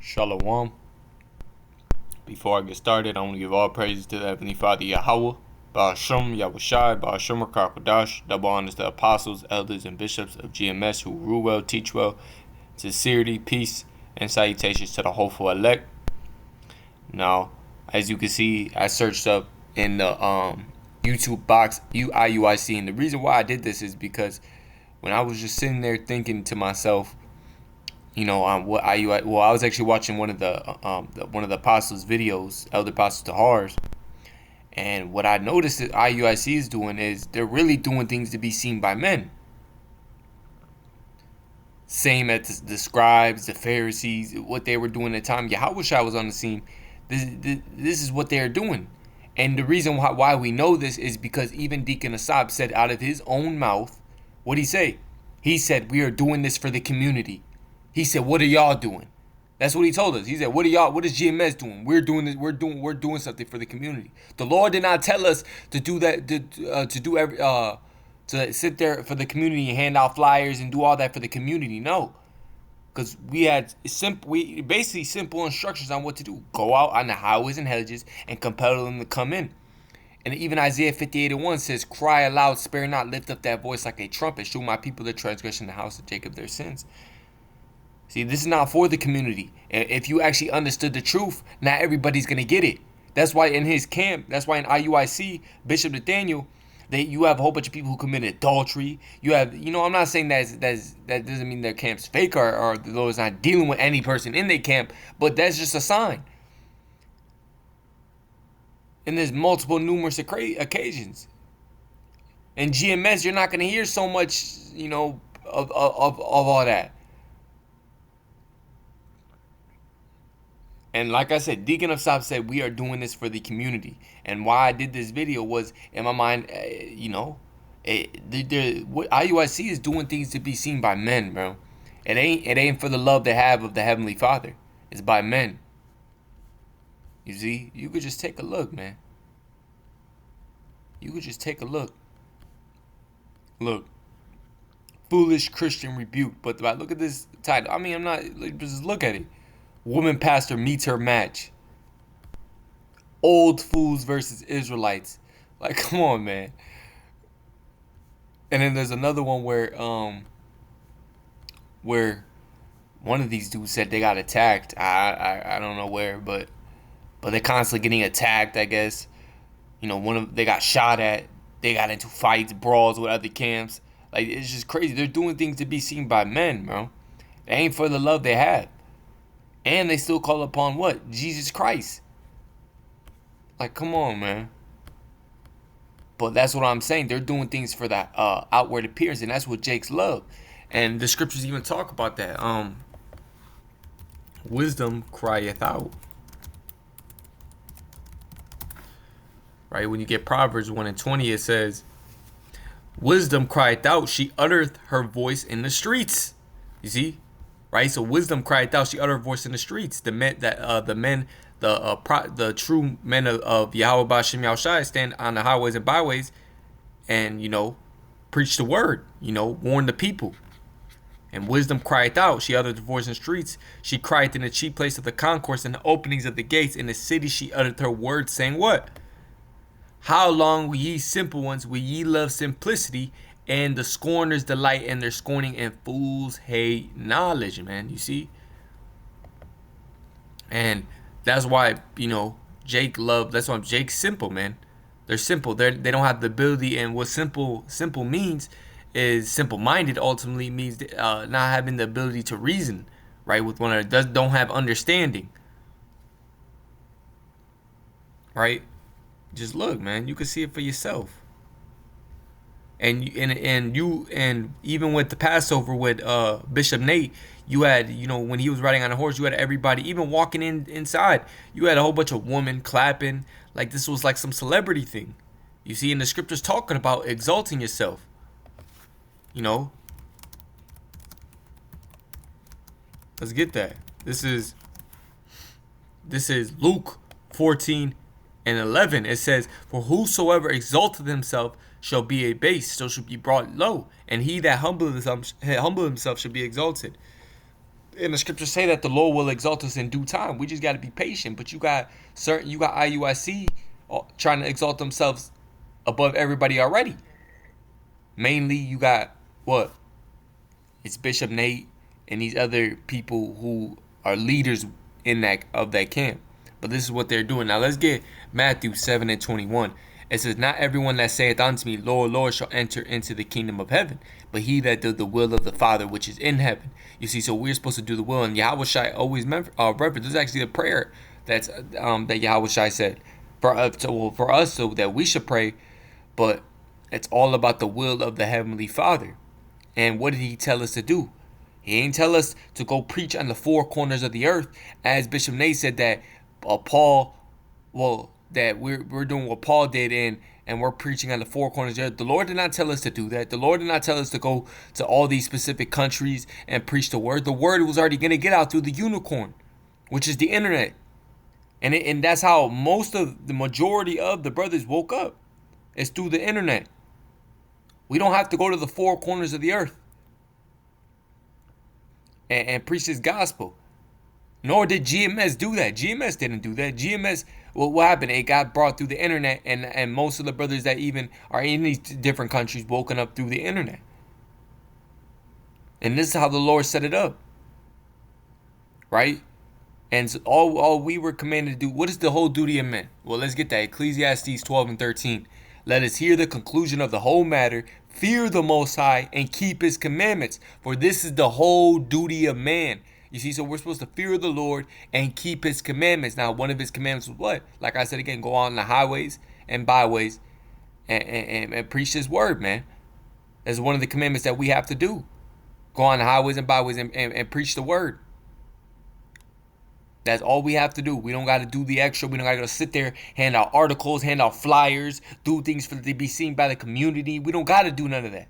Shalom. Before I get started, I want to give all praises to the Heavenly Father Yahweh, Ba'ashem, Yahushai, Ba'ashem, Rakakodash, double honors to apostles, elders, and bishops of GMS who rule well, teach well, sincerity, peace, and salutations to the hopeful elect. Now, as you can see, I searched up in the YouTube box iuic, and the reason why I did this is because when I was just sitting there thinking to myself, what IUIC. Well, I was actually watching one of the apostles' videos, Elder Apostles Tahar's, and what I noticed that IUIC is doing is they're really doing things to be seen by men. Same as the scribes, the Pharisees, what they were doing at the time Yahushua was on the scene. This is what they are doing, and the reason why we know this is because even Deacon Asab said out of his own mouth, what did he say? He said, "We are doing this for the community." He said, "What are y'all doing?" That's what he told us. He said, "What is GMS doing? We're doing this. We're doing something for the community." The Lord did not tell us to do that. To sit there for the community and hand out flyers and do all that for the community. No, because we had basically simple instructions on what to do. Go out on the highways and hedges and compel them to come in. And even Isaiah 58:1 says, "Cry aloud, spare not, lift up that voice like a trumpet. Show my people the transgression, the house of Jacob their sins." See, this is not for the community. If you actually understood the truth, not everybody's going to get it. That's why in his camp, that's why in IUIC, Bishop Nathaniel, you have a whole bunch of people who committed adultery. You have, I'm not saying that doesn't mean their camp's fake or the Lord's not dealing with any person in their camp, but that's just a sign. And there's numerous occasions. In GMS, you're not going to hear so much, of all that. And like I said, Deacon of Sop said, we are doing this for the community. And why I did this video was, in my mind, what IUIC is doing things to be seen by men, bro. It ain't for the love they have of the Heavenly Father. It's by men. You see, you could just take a look, man. You could just take a look. Look. Foolish Christian rebuke. But look at this title. I mean, I'm not, just look at it. Woman pastor meets her match. Old fools versus Israelites. Like, come on, man. And then there's another one where one of these dudes said they got attacked. I don't know where, but they're constantly getting attacked, I guess. They got shot at. They got into fights, brawls with other camps. Like, it's just crazy. They're doing things to be seen by men, bro. It ain't for the love they have. And they still call upon what? Jesus Christ. Like, come on, man. But that's what I'm saying. They're doing things for that outward appearance, and that's what Jake's love. And the scriptures even talk about that. Wisdom crieth out. Right? When you get Proverbs 1:20, it says, "Wisdom crieth out, she uttereth her voice in the streets." You see? Right, so wisdom cried out; she uttered her voice in the streets. The true men of Yahweh Ba'ashem Yahushai stand on the highways and byways, and preach the word. Warn the people. And wisdom cried out; she uttered her voice in the streets. She cried in the chief place of the concourse and the openings of the gates. In the city she uttered her word, saying, "What? How long will ye simple ones, will ye love simplicity? And the scorners delight in their scorning, and fools hate knowledge," man. You see? And that's why, Jake that's why Jake's simple, man. They're simple. They don't have the ability, and what simple means is simple-minded ultimately means not having the ability to reason, right, with one another. Don't have understanding. Right? Just look, man. You can see it for yourself. And even with the Passover with Bishop Nate, you had, when he was riding on a horse, you had everybody, even walking inside, you had a whole bunch of women clapping, like this was like some celebrity thing. You see, in the scriptures talking about exalting yourself. Let's get that. This is Luke 14:11. It says, "For whosoever exalteth himself shall be abased, so shall be brought low, and he that humbleth himself shall be exalted." And the scriptures say that the Lord will exalt us in due time. We just got to be patient. But you got IUIC trying to exalt themselves above everybody already. Mainly, you got what? It's Bishop Nate and these other people who are leaders in that camp. But this is what they're doing. Now let's get Matthew 7:21. It says, "Not everyone that saith unto me, Lord, Lord, shall enter into the kingdom of heaven, but he that doeth the will of the Father which is in heaven." You see, so we're supposed to do the will, and Yahweh Shai always reference. This is actually a prayer that Yahweh Shai said for us, so that we should pray. But it's all about the will of the Heavenly Father. And what did He tell us to do? He ain't tell us to go preach on the four corners of the earth, as Bishop Nate said that that we're doing what Paul did and we're preaching on the four corners of the earth. The Lord did not tell us to do that. The Lord did not tell us to go to all these specific countries and preach the word. The word was already going to get out through the unicorn, which is the internet. And that's how the majority of the brothers woke up. It's through the internet. We don't have to go to the four corners of the earth and preach this gospel. Nor did GMS do that. GMS didn't do that. GMS, what happened? It got brought through the internet, and most of the brothers that even are in these different countries woken up through the internet. And this is how the Lord set it up. Right? And so all we were commanded to do, what is the whole duty of men? Well, let's get that. Ecclesiastes 12:13. "Let us hear the conclusion of the whole matter. Fear the Most High and keep His commandments. For this is the whole duty of man." You see, so we're supposed to fear the Lord and keep His commandments. Now, one of His commandments was what? Like I said again, go on the highways and byways and preach His word, man. That's one of the commandments that we have to do. Go on the highways and byways and preach the word. That's all we have to do. We don't got to do the extra. We don't got to sit there, hand out articles, hand out flyers, do things for to be seen by the community. We don't got to do none of that.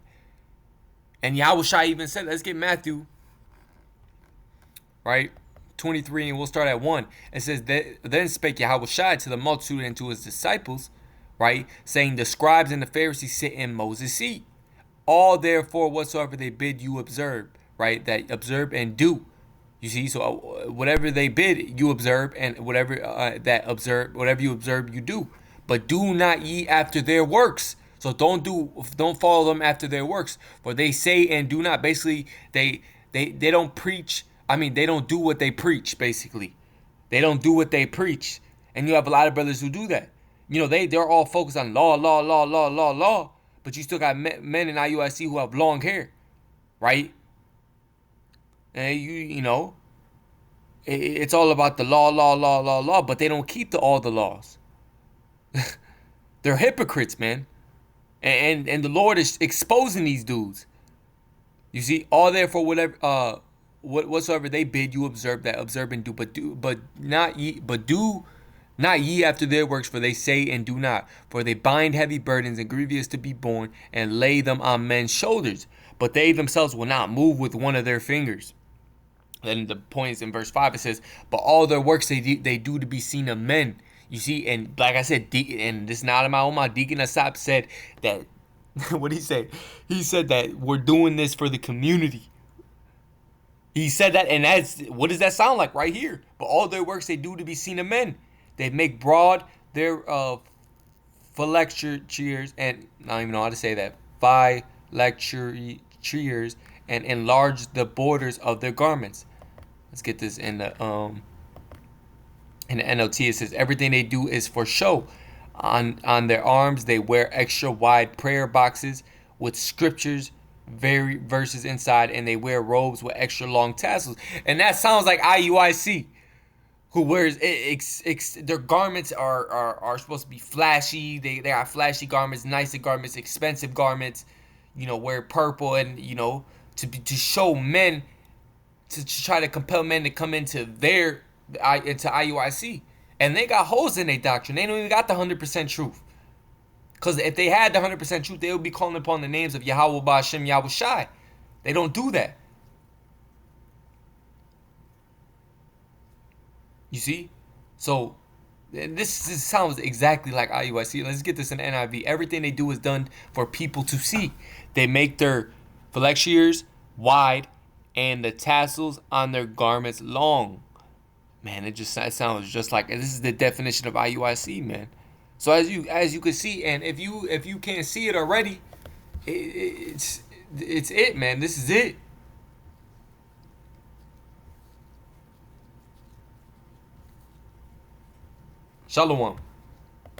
And Yahweh Shai even said, let's get Matthew, right? 23, and we'll start at 1. It says, "Then spake Yahweh Shai to the multitude and to His disciples," right? "Saying, the scribes and the Pharisees sit in Moses' seat. All therefore whatsoever they bid you observe," right? That observe and do. You see, so whatever they bid, you observe, and whatever you observe, you do. "But do not ye after their works." So don't follow them after their works. "For they say and do not." Basically, they don't preach. I mean, they don't do what they preach. Basically, they don't do what they preach, and you have a lot of brothers who do that. You know, they're all focused on law, but you still got men in IUIC who have long hair, right? And you know, it's all about the law, but they don't keep all the laws. They're hypocrites, man. And the Lord is exposing these dudes. You see, all therefore whatsoever they bid you observe and do, but do not ye after their works, for they say and do not. For they bind heavy burdens and grievous to be borne, and lay them on men's shoulders, but they themselves will not move with one of their fingers. Then the point is in verse 5, it says, "But all their works they do to be seen of men." You see, and like I said, and this is not in my own mouth, Deacon Asap said that, what did he say? He said that we're doing this for the community. He said that, and what does that sound like right here? "But all their works they do to be seen of men. They make broad their phylacteries," and I don't even know how to say that, phylacteries, "and enlarge the borders of their garments." Let's get this in the NLT. It says, "Everything they do is for show. On their arms they wear extra wide prayer boxes with scriptures, verses inside, and they wear robes with extra long tassels." And that sounds like IUIC, who wears their garments are supposed to be flashy. They got flashy garments, nicer garments, expensive garments. You know, wear purple, and you know, to show men, to try to compel men to come into IUIC. And they got holes in their doctrine. They don't even got the 100% truth. Because if they had the 100% truth, they would be calling upon the names of Yahweh Ba'Shem Yahweh Shai. They don't do that. You see? So, this sounds exactly like IUIC. Let's get this in NIV. "Everything they do is done for people to see. They make their phylacteries wide and the tassels on their garments long. Man, it sounds just like, and this is the definition of IUIC, man. So as you can see, and if you can't see it already, it's it, man. This is it. Shalom.